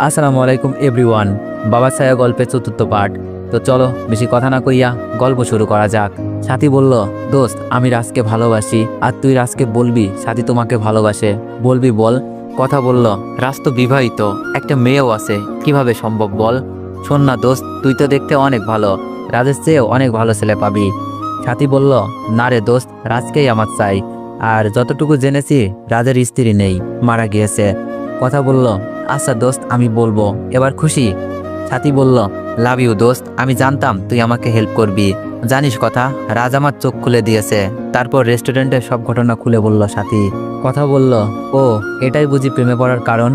আসসালামু আলাইকুম এভরিওয়ান। বাবা ছায়া গল্পের চতুর্থ পার্ট। তো চলো বেশি কথা না কইয়া গল্প শুরু করা যাক। সাথী বলল, দোস্ত আমি রাজকে ভালোবাসি, আর তুই রাজকে বলবি সাথী তোমাকে ভালোবাসে। বলবি বল। কথা বলল, রাজ তো বিবাহিত, একটা মেয়েও আছে, কিভাবে সম্ভব বল। শোন না দোস্ত, তুই তো দেখতে অনেক ভালো, রাজের চেয়েও অনেক ভালো ছেলে পাবি। সাথী বলল, না রে দোস্ত, রাজকেই আমার চাই। আর যতটুকু জেনেছি রাজের স্ত্রী নেই, মারা গিয়েছে। কথা বলল, আচ্ছা দোস্ত আমি বলবো, এবার খুশি? সাথী বলল, লাভ ইউ দোস্ত, আমি জানতাম তুই আমাকে হেল্প করবি। জানিস কথা, রাজ আমার চোখ খুলে দিয়েছে। তারপর রেস্টুরেন্টের সব ঘটনা খুলে বলল সাথী। কথা বলল, ও এটাই বুঝি প্রেমে পড়ার কারণ?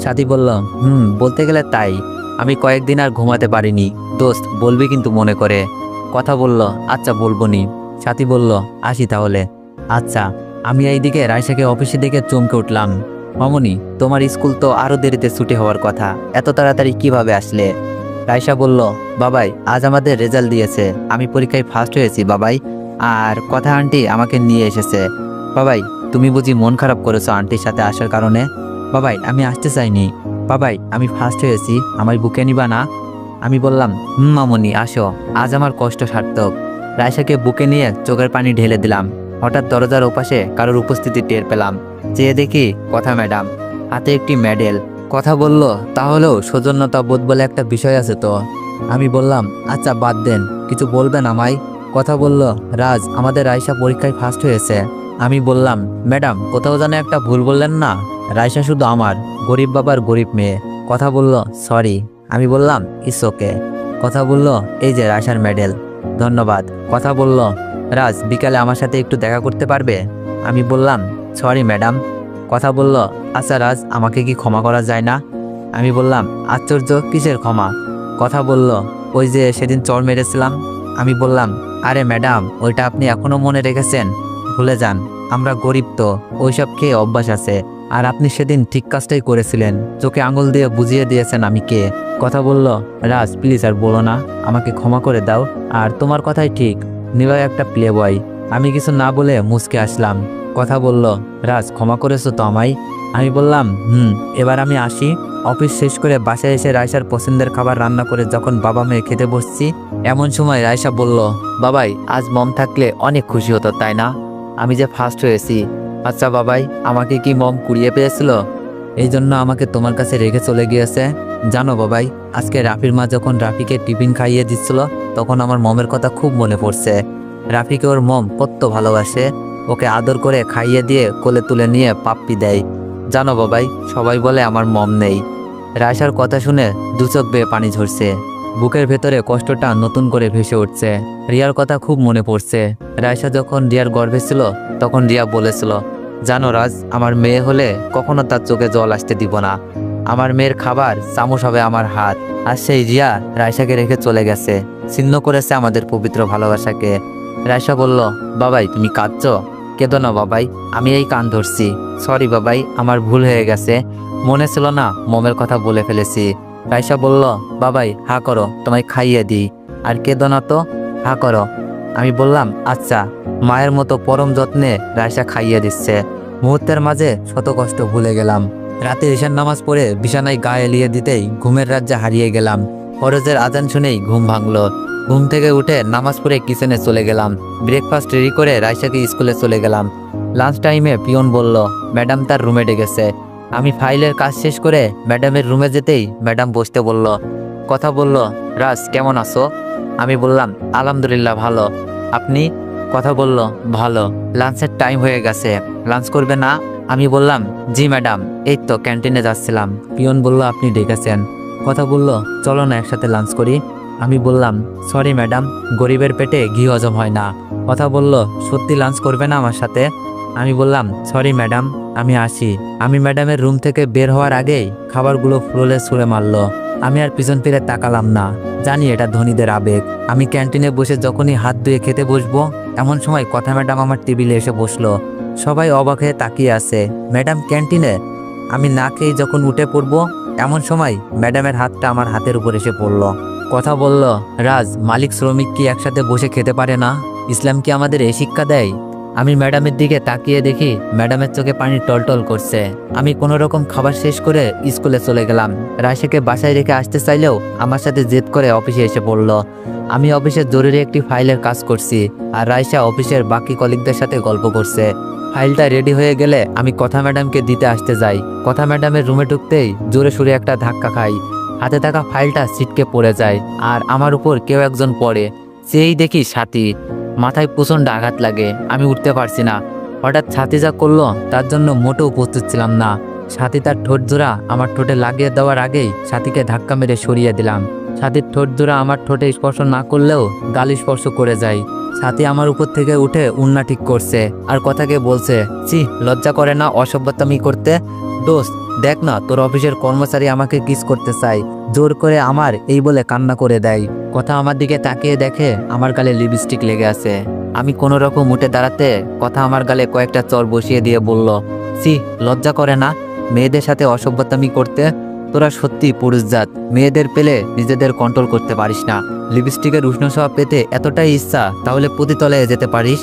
সাথী বলল, বলতে গেলে তাই। আমি কয়েকদিন আর ঘুমাতে পারিনি। দোস্ত বলবি কিন্তু মনে করে। কথা বলল, আচ্ছা বলবো নি। সাথী বলল, আসি তাহলে। আচ্ছা। আমি এইদিকে রাইসাকে অফিসে দেখে চমকে উঠলাম। মামুনি, তোমার স্কুল তো আরো দেরিতে ছুটি হওয়ার কথা, এত তাড়াতাড়ি কিভাবে আসলে? রাইসা বলল, বাবাই আজ আমাদের রেজাল্ট দিয়েছে, আমি পরীক্ষায় ফার্স্ট হয়েছি বাবাই। আর কথা আন্টি আমাকে নিয়ে এসেছে। বাবাই তুমি বুঝি মন খারাপ করেছো আন্টির সাথে আসার কারণে? বাবাই আমি আসতে চাইনি। বাবাই আমি ফার্স্ট হয়েছি, আমার বুকে নিবা না? আমি বললাম, মামুনি আসো, আজ আমার কষ্ট সার্থক। রাইসাকে বুকে নিয়ে চোখের পানি ঢেলে দিলাম। হঠাৎ দরজার ওপাশে কারোর উপস্থিতি টের পেলাম। চেয়ে দেখি কথা ম্যাডাম, হাতে একটি মেডেল। কথা বলল, তাহলেও সৌজন্যতা বোধ বলে একটা বিষয় আছে তো। আমি বললাম, আচ্ছা বাদ দেন, কিছু বলবেন আমায়? কথা বলল, রাজ আমাদের রাইসা পরীক্ষায় ফার্স্ট হয়েছে। আমি বললাম, ম্যাডাম কোথাও যেন একটা ভুল বললেন না, রাইসা শুধু আমার, গরিব বাবার গরিব মেয়ে। কথা বলল, সরি। আমি বললাম, ইটস ওকে। কথা বলল, এই যে রাইসার মেডেল। ধন্যবাদ। কথা বলল, রাজ বিকালে আমার সাথে একটু দেখা করতে পারবে? আমি বললাম, সরি ম্যাডাম। কথা বলল, আচ্ছা রাজ আমাকে কি ক্ষমা করা যায় না? আমি বললাম, আশ্চর্য, কিসের ক্ষমা? কথা বলল, ওই যে সেদিন চড় মেরেছিলাম। আমি বললাম, আরে ম্যাডাম ওইটা আপনি এখনো মনে রেখেছেন? ভুলে যান, আমরা গরিব তো, ওইসব খেয়ে অভ্যাস আছে। আর আপনি সেদিন ঠিক কাজটাই করেছিলেন, চোখে আঙুল দিয়ে বুঝিয়ে দিয়েছেন আমি কে। কথা বলল, রাজ প্লিজ আর বলো না, আমাকে ক্ষমা করে দাও। আর তোমার কথাই ঠিক, নিলয় একটা প্লে বয়। আমি কিছু না বলে মুচকে আসলাম। কথা বলল, রাজ ক্ষমা করেছো তো আমায়? আমি বললাম, এবার আমি আসি। অফিস শেষ করে বাসায় এসে রায়সার পছন্দের খাবার রান্না করে যখন বাবা মেয়ে খেতে বসছি, এমন সময় রায়সা বলল, বাবাই আজ মম থাকলে অনেক খুশি হতো তাই না? আমি যে ফার্স্ট হয়েছি। আচ্ছা বাবাই, আমাকে কি মম কুড়িয়ে পেয়েছিল? এই জন্য আমাকে তোমার কাছে রেখে চলে গিয়েছে। জানো বাবাই, আজকে রাফির মা যখন রাফিকে টিফিন খাইয়ে দিচ্ছিল, তখন আমার মমের কথা খুব মনে পড়ছে। রাফিকে ওর মম কত ভালোবাসে, ওকে আদর করে খাইয়ে দিয়ে কোলে তুলে নিয়ে পাপ্পি দেয়। জানো বাবাই, সবাই বলে আমার মম নেই। রায়সার কথা শুনে দু চোখ বেয়ে পানি ঝরছে, বুকের ভেতরে কষ্টটা নতুন করে ভেসে উঠছে। রিয়ার কথা খুব মনে পড়ছে। রায়সা যখন রিয়ার গর্ভে ছিল, তখন রিয়া বলেছিল, জানো রাজ, আমার মেয়ে হলে কখনো তার চোখে জল আসতে দিব না। আমার মেয়ের খাবার চামচ হবে আমার হাত। আর সেই রিয়া রায়সাকে রেখে চলে গেছে, ছিন্ন করেছে আমাদের পবিত্র ভালোবাসাকে। রায়সা বলল, বাবাই তুমি কাঁদছো? কেঁদো না বাবাই, আমি এই কান ধরছি। সরি বাবাই, আমার ভুল হয়ে গেছে, মনে ছিল না, মমের কথা বলে ফেলেছি। রায়সা বলল, বাবাই হা করো, তোমায় খাইয়ে দিই। আর কেঁদো না তো, হা করো। আমি বললাম, আচ্ছা। মায়ের মতো পরম যত্নে রায়সা খাইয়ে দিচ্ছে। মুহূর্তের মাঝে শত কষ্ট ভুলে গেলাম। রাতে ঈশান নামাজ পড়ে বিছানায় গা এলিয়ে দিতেই ঘুমের রাজ্যে হারিয়ে গেলাম। ফরজের আজান শুনেই ঘুম ভাঙলো। ঘুম থেকে উঠে নামাজ পড়ে কিচেনে চলে গেলাম। ব্রেকফাস্ট রেডি করে রায়সাকে স্কুলে চলে গেলাম। লাঞ্চ টাইমে পিয়ন বলল, ম্যাডাম তার রুমে ডেকেছে। আমি ফাইলের কাজ শেষ করে ম্যাডামের রুমে যেতেই ম্যাডাম বসতে বলল। কথা বলল, রাজ কেমন আছো? আমি বললাম, আলহামদুলিল্লাহ ভালো। আপনি? কথা বলল, ভালো। লাঞ্চের টাইম হয়ে গেছে, লাঞ্চ করবে না? আমি বললাম, জি ম্যাডাম, এই তো ক্যান্টিনে যাচ্ছিলাম। পিয়ন বলল, আপনি ডেকেছেন। কথা বলল, চলো না একসাথে লাঞ্চ করি। আমি বললাম, সরি ম্যাডাম, গরিবের পেটে ঘি হজম হয় না। কথা বলল, সত্যি লাঞ্চ করবে না আমার সাথে? আমি বললাম, সরি ম্যাডাম, আমি আসি। আমি ম্যাডামের রুম থেকে বের হওয়ার আগেই খাবারগুলো ফ্লোরে ছুঁড়ে মারলো। আমি আর পিছন ফিরে তাকালাম না, জানি এটা ধনীদের আবেগ। আমি ক্যান্টিনে বসে যখনই হাত ধুয়ে খেতে বসবো, এমন সময় কথা ম্যাডাম আমার টেবিলে এসে বসলো। সবাই অবাক হয়ে তাকিয়ে আছে, ম্যাডাম ক্যান্টিনে? আমি না খেয়ে যখন উঠে পড়বো, এমন সময় ম্যাডামের হাতটা আমার হাতের উপর এসে পড়লো। কথা বলল, রাজ মালিক শ্রমিক কি একসাথে বসে খেতে পারে না? ইসলাম কি আমাদের এই শিক্ষা দেয়? আমি ম্যাডামের দিকে তাকিয়ে দেখি ম্যাডামের চোখে পানি টলটল করছে। আমি কোনো রকম খাবার শেষ করে স্কুলে চলে গেলাম। রায়শাকে বাসায় রেখে আসতে চাইলেও আমার সাথে জেদ করে অফিসে এসে পড়ল। আমি অফিসের জরুরি একটি ফাইলের কাজ করছি, আর রায়শা অফিসের বাকি কলিগদের সাথে গল্প করছে। ফাইলটা রেডি হয়ে গেলে আমি কথা ম্যাডামকে দিতে আসতে যাই। কথা ম্যাডামের রুমে ঢুকতেই জোরে সুরে একটা ধাক্কা খাই। হাতে থাকা ফাইলটা ছিটকে পড়ে যায়, আর আমার উপর কেউ একজন পড়ে। সেই দেখি সাথী। মাথায় প্রচণ্ড আঘাত লাগে, আমি উঠতে পারছি না। হঠাৎ সাথী যা করলো তার জন্য মোটেও প্রস্তুত ছিলাম না। সাথী তার ঠোঁট জোড়া আমার ঠোঁটে লাগিয়ে দেওয়ার আগেই সাথীকে ধাক্কা মেরে সরিয়ে দিলাম। সাথীর ঠোঁট জোড়া আমার ঠোঁটে স্পর্শ না করলেও গাল স্পর্শ করে যায়। সাথী আমার উপর থেকে উঠে উন্না ঠিক করছে, আর কথাকে বলছে, ছি, লজ্জা করে না অসভ্যতামি করতে? দোস্ত দেখ না, তোর অফিসের কর্মচারী আমাকে কিস করতে চায়, জোর করে আমার এই বলে কান্না করে দেয়। কথা আমার দিকে তাকিয়ে দেখে আমার গালে লিপস্টিক লেগে আছে। আমি কোনো রকম উঠে দাঁড়াতে কথা আমার গালে কয়েকটা চর বসিয়ে দিয়ে বলল, ছি, লজ্জা করে না মেয়েদের সাথে অসভ্যতামি করতে? তোরা সত্যি পুরুষ জাত, মেয়েদের পেলে নিজেদের কন্ট্রোল করতে পারিস না। লিপস্টিকের উষ্ণ ছোঁয়া পেতে এতটাই ইচ্ছা, তাহলে প্রতিতলায় যেতে পারিস।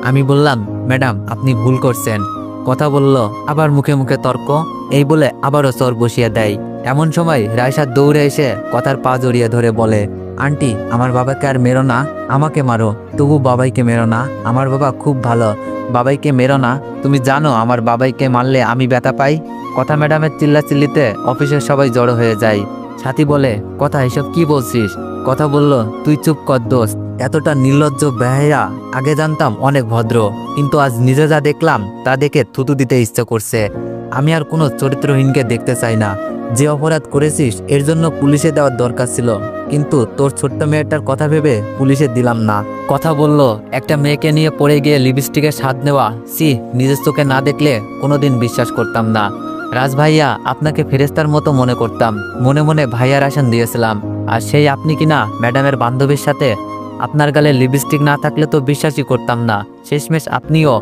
আমি বললাম, ম্যাডাম আপনি ভুল করছেন। কথা বলল, আবার মুখে মুখে তর্ক, এই বলে আবারও চর বসিয়ে দেয়। এমন সময় রায়শা দৌড়ে এসে কথার পা জড়িয়ে ধরে বলে, আন্টি আমার বাবাকে আর মেরো না, আমাকে মারো, তবু বাবাইকে মেরো না। আমার বাবা খুব ভালো, বাবাইকে মেরো না। তুমি জানো আমার বাবাইকে মারলে আমি ব্যথা পাই। কথা ম্যাডামের চিল্লাচিল্লিতে অফিসের সবাই জড়ো হয়ে যায়। সাথী বলে, কথা এসব কি বলছিস? কথা বলল, তুই চুপ কর দোস্ত, এতটা নির্লজ্জ বেহায়া আগে জানতাম অনেক ভদ্র, কিন্তু আজ নিজে যা দেখলাম তা দেখে থুতু দিতে ইচ্ছে করছে। আমি আর কোনো চরিত্রহীনকে দেখতে চাই না। যে অপরাধ করেছিস এর জন্য পুলিশে দেওয়ার দরকার ছিল, কিন্তু তোর ছোট্ট মেয়েটার কথা ভেবে পুলিশে দিলাম না। কথা বলল, একটা মেয়েকে নিয়ে পড়ে গিয়ে লিপস্টিকের স্বাদ নেওয়া, সি, নিজের চোখে না দেখলে কোনোদিন বিশ্বাস করতাম না। রাজ ভাইয়া আপনাকে ফেরেস্তার মতো মনে করতাম, মনে মনে ভাইয়ার আসান দিয়েছিলাম, আর সেই আপনি কিনা ম্যাডামের বান্ধবীর সাথে? আপনার গালে লিপস্টিক না থাকলে তো বিশ্বাসই করতাম না, শেষমেশ আপনিও।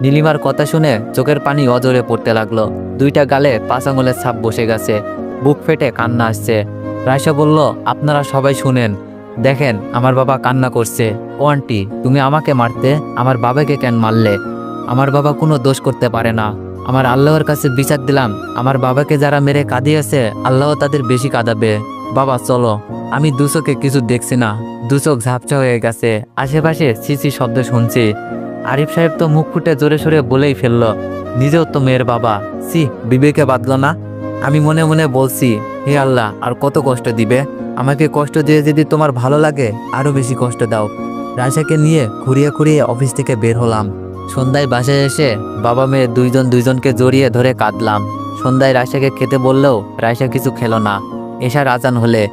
নীলিমার কথা শুনে চোখের পানি অজরে পড়তে লাগলো। দুইটা গালে 5 আঙুলের ছাপ বসে গেছে, বুক ফেটে কান্না আসছে। রায়শা বলল, আপনারা সবাই শুনেন, দেখেন আমার বাবা কান্না করছে। ও আন্টি, তুমি আমাকে মারতে, আমার বাবাকে কেন মারলে? আমার বাবা কোনো দোষ করতে পারে না। আমার আল্লাহর কাছে বিচার দিলাম, আমার বাবাকে যারা মেরে কাঁদিয়েছে আল্লাহ তাদের বেশি কাঁদাবে। বাবা চলো। আমি দুচোখে কিছু দেখছি না, দুচোখ ঝাপসা হয়ে গেছে, আশেপাশে ছিছি শব্দ শুনছি। আরিফ সাহেব তো মুখ ফুটে জোরে সোরে বলেই ফেললো, নিজেও তো মেয়ের বাবা, সি, বিবেকে বাঁধলো না। আমি মনে মনে বলছি, হে আল্লাহ আর কত কষ্ট দিবে? আমাকে কষ্ট দিয়ে যদি তোমার ভালো লাগে আরো বেশি কষ্ট দাও। রায়শাকে নিয়ে খুঁড়িয়ে খুঁড়িয়ে অফিস থেকে বের হলাম। সন্ধ্যায় বাসায় এসে বাবা মেয়ে দুইজনকে জড়িয়ে ধরে কাঁদলাম। সন্ধ্যায় রায়শাকে খেতে বললেও রায়শা কিছু খেলো না। এশার আজান হলে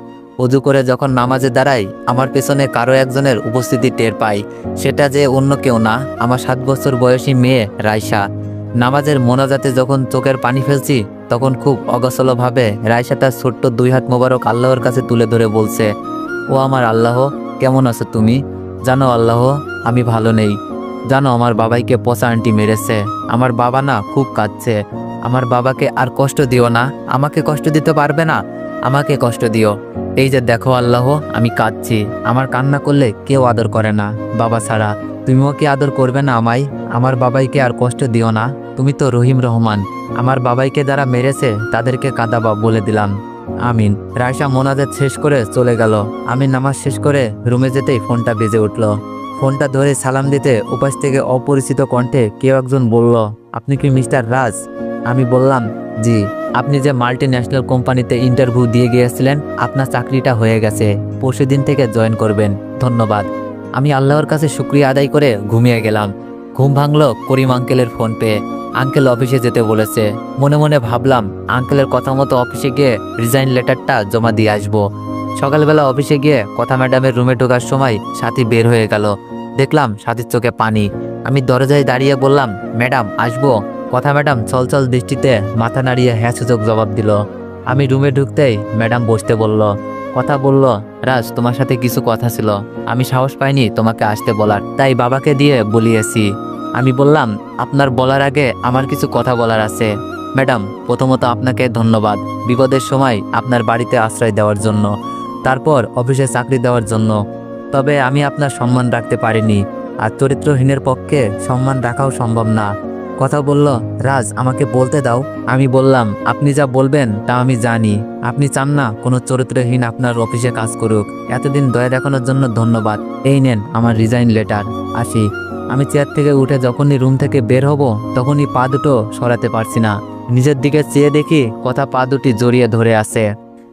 অজু করে যখন নামাজে দাঁড়াই, আমার পেছনে কারো একজনের উপস্থিতি টের পাই। সেটা যে অন্য কেউ না, আমার 7 বছর বয়সী মেয়ে রায়শা। নামাজের মোনাজাতে যখন চোখের পানি ফেলছি, তখন খুব অগোছলভাবে রায়শা তার ছোট্ট 2 হাত মোবারক আল্লাহর কাছে তুলে ধরে বলছে, ও আমার আল্লাহ, কেমন আছো তুমি? জানো আল্লাহ, আমি ভালো নেই। জানো আমার বাবাইকে পচা আন্টি মেরেছে, আমার বাবা না খুব কাঁদছে। আমার বাবাকে আর কষ্ট দিও না, আমাকে কষ্ট দিতে পারবে না, আমাকে কষ্ট দিও। এই যে দেখো আল্লাহ, আমি কাঁদছি, আমার কান্না করলে কেউ আদর করে না বাবা ছাড়া। তুমিও কি আদর করবে না আমায়? আমার বাবাইকে আর কষ্ট দিও না, তুমি তো রহিম রহমান। আমার বাবাইকে যারা মেরেছে তাদেরকে কাঁদাবা বলে দিলাম, আমিন। রায়শা মোনাজাত শেষ করে চলে গেল। আমি নামাজ শেষ করে রুমে যেতেই ফোনটা বেজে উঠল। ফোনটা ধরে সালাম দিতে উপাস থেকে অপরিচিত কণ্ঠে কেউ একজন বলল, আপনি কি মিস্টার রাজ? আমি বললাম, জি। আপনি যে মাল্টি ন্যাশনাল কোম্পানিতে ইন্টারভিউ দিয়ে গিয়েছিলেন, আপনার চাকরিটা হয়ে গেছে, পরশুদিন থেকে জয়েন করবেন, ধন্যবাদ। আমি আল্লাহর কাছে শুকরিয়া আদায় করে ঘুমিয়ে গেলাম। ঘুম ভাঙলো করিম আঙ্কেলের ফোন পেয়ে। আঙ্কেল অফিসে যেতে বলেছে। মনে মনে ভাবলাম, আঙ্কেলের কথা মতো অফিসে গিয়ে রিজাইন লেটারটা জমা দিয়ে আসবো। সকালবেলা অফিসে গিয়ে কথা ম্যাডামের রুমে ঢোকার সময় সাথী বের হয়ে গেল। দেখলাম সাথীর চোখে পানি। আমি দরজায় দাঁড়িয়ে বললাম, ম্যাডাম আসবো? কথা ম্যাডাম চলচল দৃষ্টিতে মাথা নাড়িয়ে হ্যাঁ সূচক জবাব দিল। আমি রুমে ঢুকতেই ম্যাডাম বসতে বলল। কথা বলল, রাজ তোমার সাথে কিছু কথা ছিল, আমি সাহস পাইনি তোমাকে আসতে বলার, তাই বাবাকে দিয়ে বলিয়েছি। আমি বললাম, আপনার বলার আগে আমার কিছু কথা বলার আছে। ম্যাডাম প্রথমত আপনাকে ধন্যবাদ বিপদের সময় আপনার বাড়িতে আশ্রয় দেওয়ার জন্য, তারপর অফিসে চাকরি দেওয়ার জন্য। তবে আমি আপনার সম্মান রাখতে পারিনি। আর চরিত্রহীনের পক্ষে সম্মান রাখাও সম্ভব না। কথা বলল, রাজ আমাকে বলতে দাও। আমি বললাম, আপনি যা বলবেন তা আমি জানি। আপনি চান না কোনো চরিত্রহীন আপনার অফিসে কাজ করুক। এতদিন দয়া দেখানোর জন্য ধন্যবাদ। এই নেন আমার রিজাইন লেটার। আসি। আমি চেয়ার থেকে উঠে যখনই রুম থেকে বের হব তখনই পা দুটো সরাতে পারছি না। নিজের দিকে চেয়ে দেখি কথা পা দুটি জড়িয়ে ধরে আছে।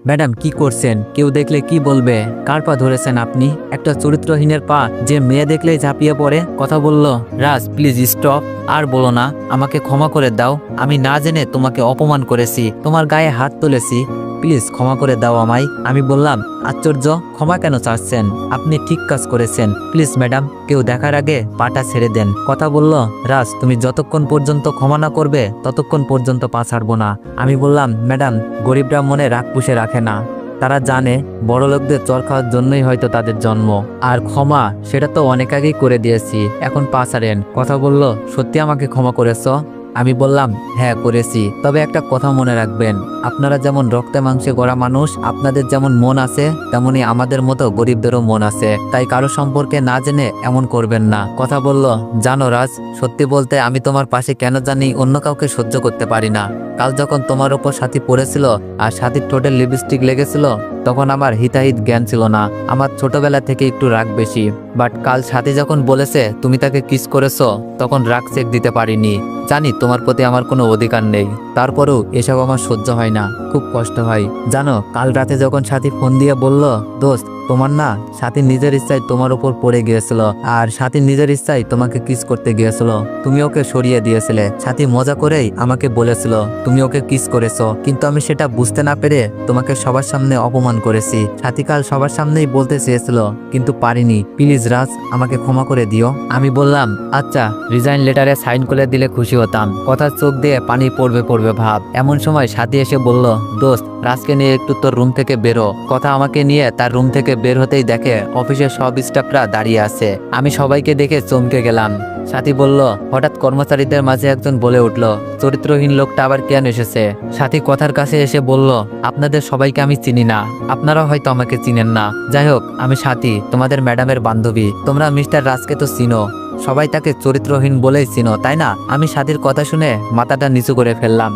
ম্যাডাম কি করছেন? কেউ দেখলে কি বলবে? কার পা ধরেছেন আপনি? একটা চরিত্রহীনের পা যে মেয়ে দেখলেই ঝাঁপিয়ে পড়ে। কথা বলল, রাজ প্লিজ স্টপ। আর বলো না, আমাকে ক্ষমা করে দাও। আমি না জেনে তোমাকে অপমান করেছি, তোমার গায়ে হাত তুলেছি। প্লিজ ক্ষমা করে দাও আমায়। আমি বললাম, আশ্চর্য, ক্ষমা কেন চাচ্ছেন? আপনি ঠিক কাজ করেছেন। প্লিজ ম্যাডাম, কেউ দেখার আগে পাটা ছেড়ে দেন। কথা বলল, রাজ তুমি যতক্ষণ পর্যন্ত ক্ষমা না করবে ততক্ষণ পর্যন্ত পা ছাড়বো না। আমি বললাম, ম্যাডাম, গরিবরা মনে রাগ পুষে রাখে না। তারা জানে বড়লোকদের চর খাওয়ার জন্যই হয়তো তাদের জন্ম। আর ক্ষমা সেটা তো অনেক আগেই করে দিয়েছি, এখন পা ছাড়েন। কথা বলল, সত্যি আমাকে ক্ষমা করেছো? আমি বললাম, হ্যাঁ করেছি, তবে একটা কথা মনে রাখবেন, আপনারা যেমন রক্তে মাংসে গড়া মানুষ, আপনাদের যেমন মন আছে তেমনি আমাদের মতো গরিবদেরও মন আছে। তাই কারো সম্পর্কে না জেনে এমন করবেন না। কথা বলল, জানো রাজ, সত্যি বলতে আমি তোমার পাশে কেন জানি অন্য কাউকে সহ্য করতে পারি না। কাল যখন তোমার ওপর সাথী পড়েছিল আর সাথীর ঠোঁটের লিপস্টিক লেগেছিল তখন আমার হিতাহিত জ্ঞান ছিল না। আমার ছোটবেলা থেকে একটু রাগ বেশি, বাট কাল সাথী যখন বলেছে তুমি তাকে কিস করেছো তখন রাগ চেক দিতে পারিনি। জানি তোমার প্রতি আমার কোনো অধিকার নেই, তারপরেও এসব আমার সহ্য হয় না, খুব কষ্ট হয়। জানো কাল রাতে যখন সাথী ফোন দিয়ে বলল, দোস্ত তোমার না সাথী নিজের ইচ্ছায় তোমার উপর পড়ে গিয়েছিল আর সাথী নিজের ইচ্ছায় তোমাকে কিস করতে গিয়েছিল, তুমি ওকে সরিয়ে দিয়েছিলে। সাথী মজা করেই আমাকে বলেছিল তুমি ওকে কিস করেছো, কিন্তু আমি সেটা বুঝতে না পেরে তোমাকে সবার সামনে অপমান করেছি। সাথী কাল সবার সামনেই বলতে চেয়েছিল কিন্তু পারিনি। প্লিজ রাজ আমাকে ক্ষমা করে দিও। আমি বললাম, আচ্ছা রিজাইন লেটারে সাইন করে দিলে খুশি হতাম। কথার চোখ দিয়ে পানি পড়বে পড়বে ভাব। এমন সময় সাথী এসে বলল, দোস্ত রাজকে নিয়ে একটু তোর রুম থেকে বেরো। কথা আমাকে নিয়ে তার রুম থেকে বের হতেই দেখে অফিসের সব স্টাফরা দাঁড়িয়ে আছে। আমি সবাইকে দেখে চমকে গেলাম। সাথী বলল, হঠাৎ কর্মচারীদের মাঝে একজন বলে উঠল, চরিত্রহীন লোকটা আবার কেন এসেছে? সাথী কথার কাছে এসে বলল, আপনাদের সবাইকে আমি চিনি না, আপনারাও হয়তো আমাকে চিনেন না। যাই হোক, আমি সাথী, তোমাদের ম্যাডামের বান্ধবী। তোমরা মিস্টার রাজকে তো চিনো, সবাই তাকে চরিত্রহীন বলেই চিনো, তাই না? আমি সাথীর কথা শুনে মাথাটা নিচু করে ফেললাম।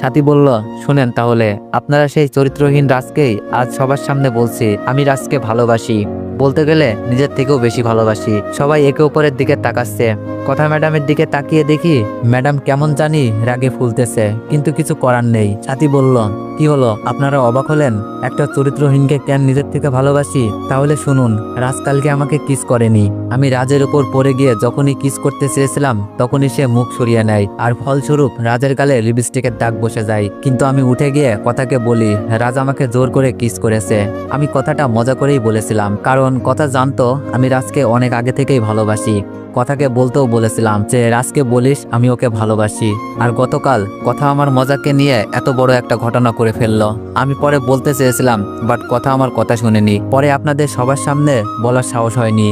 সাথী বলল, শুনেন তাহলে, আপনারা সেই চরিত্রহীন রাজকেই আজ সবার সামনে বলছি আমি রাজকে ভালোবাসি। বলতে গেলে নিজের থেকেও বেশি ভালোবাসি। সবাই একে অপরের দিকে তাকাচ্ছে। কথা ম্যাডামের দিকে তাকিয়ে দেখি ম্যাডাম কেমন জানি রাগে ফুলতেছে, কিন্তু কিছু করার নেই। সাথী বলল, কি হলো, আপনারা অবাক হলেন? একটা চরিত্রহীনকে কেন নিজের থেকে ভালোবাসি? তাহলে শুনুন, রাজ কালকে আমাকে কিস করেনি। আমি রাজের উপর পড়ে গিয়ে যখনই কিস করতে চেয়েছিলাম তখনই সে মুখ সরিয়ে নেয় আর ফলস্বরূপ রাজের গালে লিপস্টিকের দাগ বসে যায়। কিন্তু আমি উঠে গিয়ে কথাকে বলি রাজ আমাকে জোর করে কিস করেছে। আমি কথাটা মজা করেই বলেছিলাম, কারণ কথা জানতো আমি রাজকে অনেক আগে থেকেই ভালোবাসি। কথাকে বলতেও বলেছিলাম যে রাজকে বলিস আমি ওকে ভালোবাসি। আর গতকাল কথা আমার মজাকে নিয়ে এত বড় একটা ঘটনা করে ফেললো। আমি পরে বলতে চেয়েছিলাম, বাট কথা আমার কথা শুনেনি। পরে আপনাদের সবার সামনে বলার সাহস হয়নি।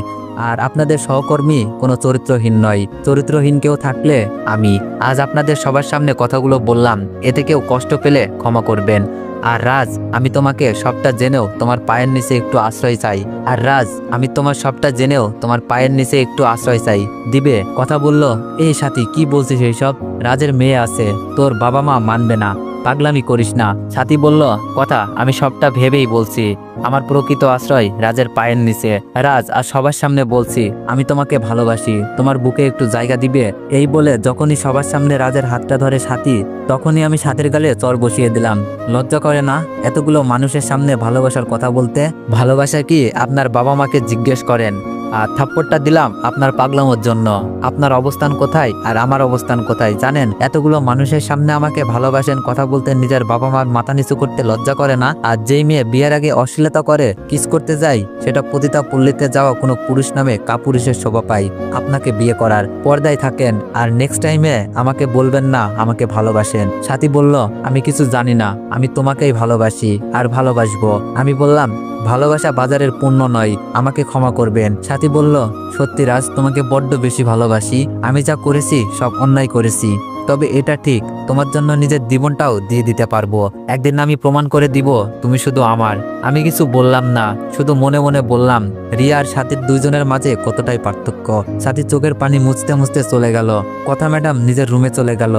আর আপনাদের সহকর্মী কোনো চরিত্রহীন নয়, চরিত্রহীন কেউ থাকলে আমি। আজ আপনাদের সবার সামনে কথাগুলো বললাম, এতে কেউ কষ্ট পেলে ক্ষমা করবেন। আর রাজ, আমি তোমাকে সবটা জেনেও তোমার পায়ের নিচে একটু আশ্রয় চাই। আর রাজ, আমি তোমার সবটা জেনেও তোমার পায়ের নিচে একটু আশ্রয় চাই, দিবে? কথা বলল, এই সাথী কি বলছিস এইসব? রাজের মেয়ে আছে, তোর বাবা মা মানবে না, পাগলামি করিস না। সাথী বলল, কথা আমি সবটা ভেবেই বলছি, আমার প্রকৃত আশ্রয় রাজের পায়ের নিচে। রাজ, আর সবার সামনে বলছি আমি তোমাকে ভালোবাসি, তোমার বুকে একটু জায়গা দিবে? এই বলে যখনই সবার সামনে রাজের হাতটা ধরে সাথী, তখনই আমি সাথীর গালে চর বসিয়ে দিলাম। লজ্জা করে না এতগুলো মানুষের সামনে ভালোবাসার কথা বলতে? ভালোবাসা কি আপনার বাবা মাকে জিজ্ঞেস করেন। আর থাপ্পড়টা দিলাম আপনার পাগলামোর জন্য। আপনার অবস্থান কোথায় আর আমার অবস্থান কোথায় জানেন? এতগুলো মানুষের সামনে আমাকে ভালোবাসেন কথা বলতে নিজের বাবা মার মাথা নিচু করতে লজ্জা করে না? আর যেই মেয়ে বিয়ের আগে অশ্লীলতা করে, কিস করতে যায়, সেটা পতিতা পল্লীতে যাওয়া কোনো পুরুষ নামে কাপুরুষের শোভা পায় আপনাকে বিয়ে করার। পর্দায় থাকেন আর নেক্সট টাইমে আমাকে বলবেন না আমাকে ভালোবাসেন। সাথী বলল, আমি কিছু জানি না, আমি তোমাকেই ভালোবাসি আর ভালোবাসবো। আমি বললাম, ভালোবাসা বাজারের পণ্য নয়, আমাকে ক্ষমা করবেন। সাথী বলল, সত্যি রাজ, তোমাকে বড্ড বেশি ভালোবাসি। আমি যা করেছি সব অন্যায় করেছি। তবে এটা ঠিক, তোমার জন্য নিজের জীবনটাও দিয়ে দিতে পারবো। একদিন আমি প্রমাণ করে দিব তুমি শুধু আমার। আমি কিছু বললাম না, শুধু মনে মনে বললাম রিয়া আর সাথীর দুইজনের মাঝে কতটাই পার্থক্য। সাথী চোখের পানি মুছতে মুছতে চলে গেল। কথা ম্যাডাম নিজের রুমে চলে গেল।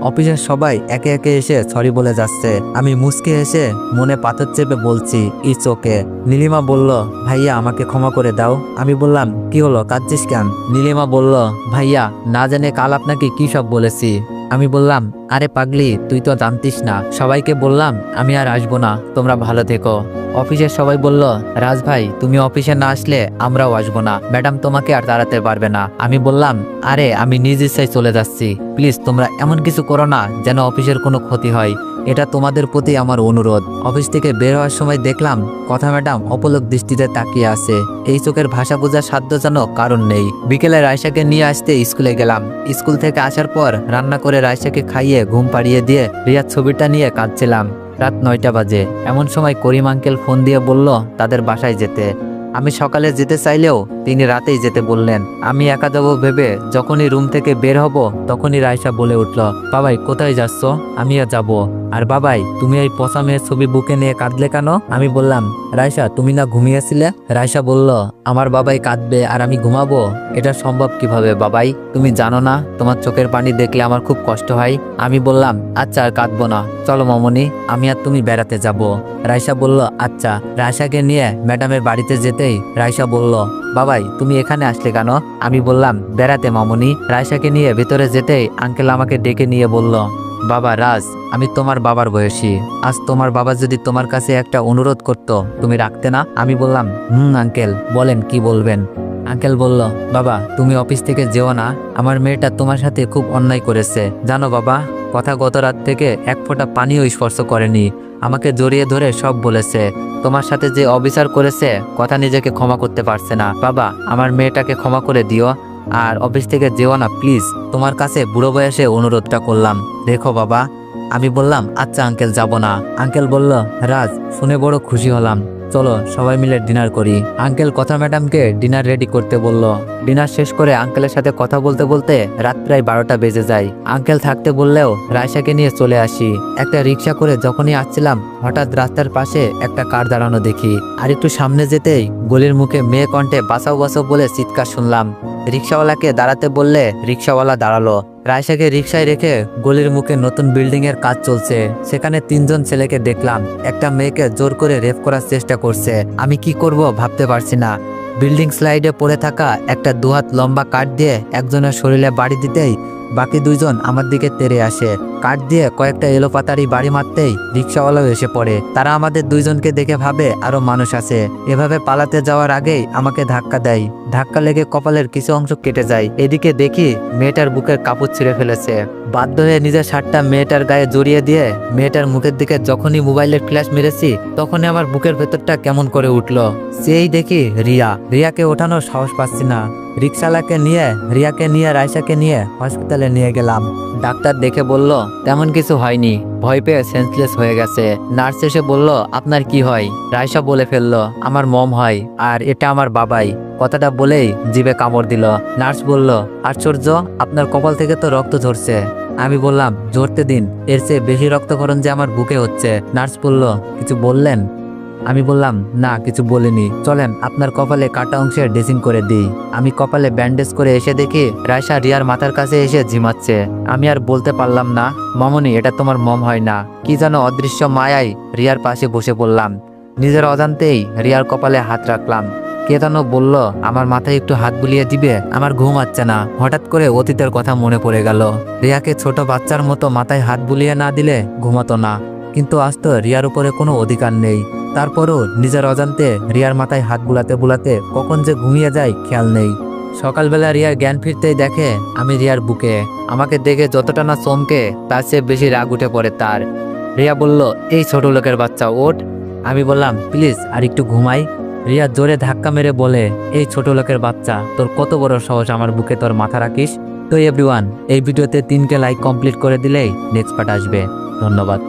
অফিসের সবাই একে একে এসে সরি বলে যাচ্ছে। আমি মুচকে এসে মনে পাথর চেপে বলছি ইটস ওকে। নীলিমা বলল, ভাইয়া আমাকে ক্ষমা করে দাও। আমি বললাম, কি হলো, কাঁদছিস কেন? নীলিমা বলল, ভাইয়া না জানে কাল আপনাকে কি সব বলেছি। আমি বললাম, আরে পাগলি, তুই তো জানতিস না। সবাইকে বললাম আমি আর আসবো না, তোমরা ভালো থেকো। অফিসের সবাই বলল, রাজ ভাই তুমি অফিসে না আসলে আমরাও আসবো না, ম্যাডাম তোমাকে আর তাড়াতে পারবে না। আমি বললাম, আরে আমি নিজ ইচ্ছায় চলে যাচ্ছি, প্লিজ তোমরা এমন কিছু করো না যেন অফিসের কোনো ক্ষতি হয়, এটা তোমাদের প্রতি আমার অনুরোধ। অফিস থেকে বের হওয়ার সময় দেখলাম কথা ম্যাডাম অপলক দৃষ্টিতে তাকিয়ে আছে। এই চোখের ভাষা বোঝার সাধ্য যেন কারণ নেই। বিকেলে রায়সাকে নিয়ে আসতে স্কুলে গেলাম। স্কুল থেকে আসার পর রান্না করে রায়সাকে খাইয়ে ঘুম পাড়িয়ে দিয়ে রিয়ার ছবিটা নিয়ে কাঁদছিলাম। রাত 9টা বাজে। এমন সময় করিম আঙ্কেল ফোন দিয়ে বলল তাদের বাসায় যেতে। আমি সকালে যেতে চাইলেও তিনি রাতেই যেতে বললেন। আমি একা যাবো ভেবে যখনই রুম থেকে বের হব তখনই রায়সা বলে উঠল, বাবাই কোথায় যাচ্ছ? আমিও যাব। আর বাবাই তুমি এই পচা মেয়ের ছবি বুকে নিয়ে কাঁদলে কেন? আমি বললাম, রায়সা তুমি না ঘুমিয়েছিলে? রায়সা বলল, আমার বাবাই কাঁদবে আর আমি ঘুমাবো? এটা সম্ভব কিভাবে বাবাই? তুমি জানো না তোমার চোখের পানি দেখলে আমার খুব কষ্ট হয়। আমি বললাম, আচ্ছা আর কাঁদবো না, চলো মামনি, আমি আর তুমি বেড়াতে যাব। রায়সা বলল, আচ্ছা। রায়সাকে নিয়ে ম্যাডামের বাড়িতে যেতেই রায়সা বলল, বাবাই তুমি এখানে আসলে কেন? আমি বললাম, বেড়াতে মামনি। রায়সাকে নিয়ে ভেতরে যেতেই আঙ্কেল আমাকে ডেকে নিয়ে বলল, বাবা রাজ, আমি তোমার বাবার বয়সী। আজ তোমার বাবা যদি তোমার কাছে একটা অনুরোধ করতো তুমি রাখতে না? আমি বললাম, আঙ্কেল বলেন, কি বলবেন? আঙ্কেল বলল, বাবা তুমি অফিস থেকে যেও না, আমার মেয়েটা তোমার সাথে খুব অন্যায় করেছে জানো বাবা। কথা গত রাত থেকে এক ফোঁটা পানিও স্পর্শ করেনি, আমাকে জড়িয়ে ধরে সব বলেছে। তোমার সাথে যে অবিচার করেছে কথা নিজেকে ক্ষমা করতে পারছে না। বাবা আমার মেয়েটাকে ক্ষমা করে দিও, আর অফিস থেকে যেও না প্লিজ, তোমার কাছে বুড়ো বয়সে অনুরোধটা করলাম, দেখো বাবা। আমি বললাম, আচ্ছা আঙ্কেল যাব না। আঙ্কেল বলল, রাজ শুনে বড় খুশি হলাম, চলো সবাই মিলে ডিনার করি। আঙ্কেল কথা ম্যাডামকে ডিনার রেডি করতে বলল। ডিনার শেষ করে আঙ্কেলের সাথে কথা বলতে বলতে রাত প্রায় 12টা বেজে যায়। আঙ্কেল থাকতে বললেও রায়সাকে নিয়ে চলে আসি। একটা রিক্সা করে যখনই আসছিলাম হঠাৎ রাস্তার পাশে একটা কার দাঁড়ানো দেখি। আর একটু সামনে যেতেই গলির মুখে মেয়ে কণ্ঠে বাঁচাও বাঁচাও বলে চিৎকার শুনলাম। রিক্সাওয়ালাকে দাঁড়াতে বললে রিক্সাওয়ালা দাঁড়ালো। রায়সাকে রিক্সায় রেখে গলির মুখে নতুন বিল্ডিং এর কাজ চলছে, সেখানে 3জন ছেলেকে দেখলাম। একটা মেয়েকে জোর করে রেপ করার চেষ্টা করছে। আমি কি করব ভাবতে পারছি না। বিল্ডিং স্লাইডে পড়ে থাকা একটা 2 হাত লম্বা কাঠ দিয়ে একজনের শরীরে বাড়ি দিতেই বাকি 2জন আমার দিকে তেড়ে আসে। কাঠ দিয়ে কয়েকটা এলোপাতাড়ি বাড়ি মারতেই রিক্সাওয়ালাও এসে পড়ে। তারা আমাদের 2জনকে দেখে ভাবে আরো মানুষ আছে। এভাবে পালাতে যাওয়ার আগেই আমাকে ধাক্কা দেয়। ধাক্কা লেগে কপালের কিছু অংশ কেটে যায়। এদিকে দেখি মেয়েটার বুকের কাপড় ছিঁড়ে ফেলেছে। বাধ্য হয়ে নিজের শার্টটা মেয়েটার গায়ে জড়িয়ে দিয়ে মেয়েটার মুখের দিকে যখনই মোবাইলের ফ্ল্যাশ মেরেছি তখনই আমার বুকের ভেতরটা কেমন করে উঠলো। সেই দেখি রিয়াকে ওঠানোর সাহস পাচ্ছি না। রিক্সাওয়ালাকে নিয়ে রিয়াকে নিয়ে রায়সাকে নিয়ে হসপিটালে নিয়ে গেলাম। ডাক্তার দেখে বলল তেমন কিছু হয়নি, ভয় পেয়ে সেন্সলেস হয়ে গেছে। নার্স এসে বলল, আপনার কি হয়? রায়সা বলে ফেললো, আমার মম হয়, আর এটা আমার বাবাই। কথাটা বলেই জিভে কামড় দিল। নার্স বলল, আশ্চর্য, আপনার কপাল থেকে তো রক্ত ঝরছে। আমি বললাম, ঝরতে দিন, এর চেয়ে বেশি রক্তক্ষরণ যে আমার বুকে হচ্ছে। নার্স বলল, কিছু বললেন? আমি বললাম, না কিছু বলিনি, চলেন আপনার কপালে কাটা অংশে ড্রেসিং করে দিই। আমি কপালে ব্যান্ডেজ করে এসে দেখি রায়সা রিয়ার মাথার কাছে এসে ঝিমাচ্ছে। আমি আর বলতে পারলাম না, মামনি এটা তোমার মম হয় না। কি যেন অদৃশ্য মায়ায় রিয়ার পাশে বসে পড়লাম। নিজের অজান্তেই রিয়ার কপালে হাত রাখলাম। কে যেন বলল, আমার মাথায় একটু হাত বুলিয়ে দিবে। আমার ঘুম আসছে না। হঠাৎ করে অতীতের কথা মনে পড়ে গেল। রিয়াকে ছোট বাচ্চার মতো মাথায় হাত বুলিয়ে না দিলে ঘুমাতো না, কিন্তু আজ তো রিয়ার উপরে কোনো অধিকার নেই। তারপরও নিজের অজান্তে রিয়ার মাথায় হাত বুলাতে বুলাতে কখন যে ঘুমিয়ে যায় খেয়াল নেই। সকালবেলা রিয়ার জ্ঞান ফিরতেই দেখে আমি রিয়ার বুকে। আমাকে দেখে যতটা না চমকে তার চেয়ে বেশি রাগ উঠে পড়ে তার। রিয়া বলল, এই ছোট লোকের বাচ্চা ওঠ। আমি বললাম, প্লিজ আর একটু ঘুমাই। রিয়া জোরে ধাক্কা মেরে বলে, এই ছোট লোকের বাচ্চা, তোর কত বড় সাহস আমার বুকে তোর মাথা রাখিস? তো এভরিওয়ান, এই ভিডিওতে 3কে লাইক কমপ্লিট করে দিলেই নেক্সট পার্ট আসবে। ধন্যবাদ।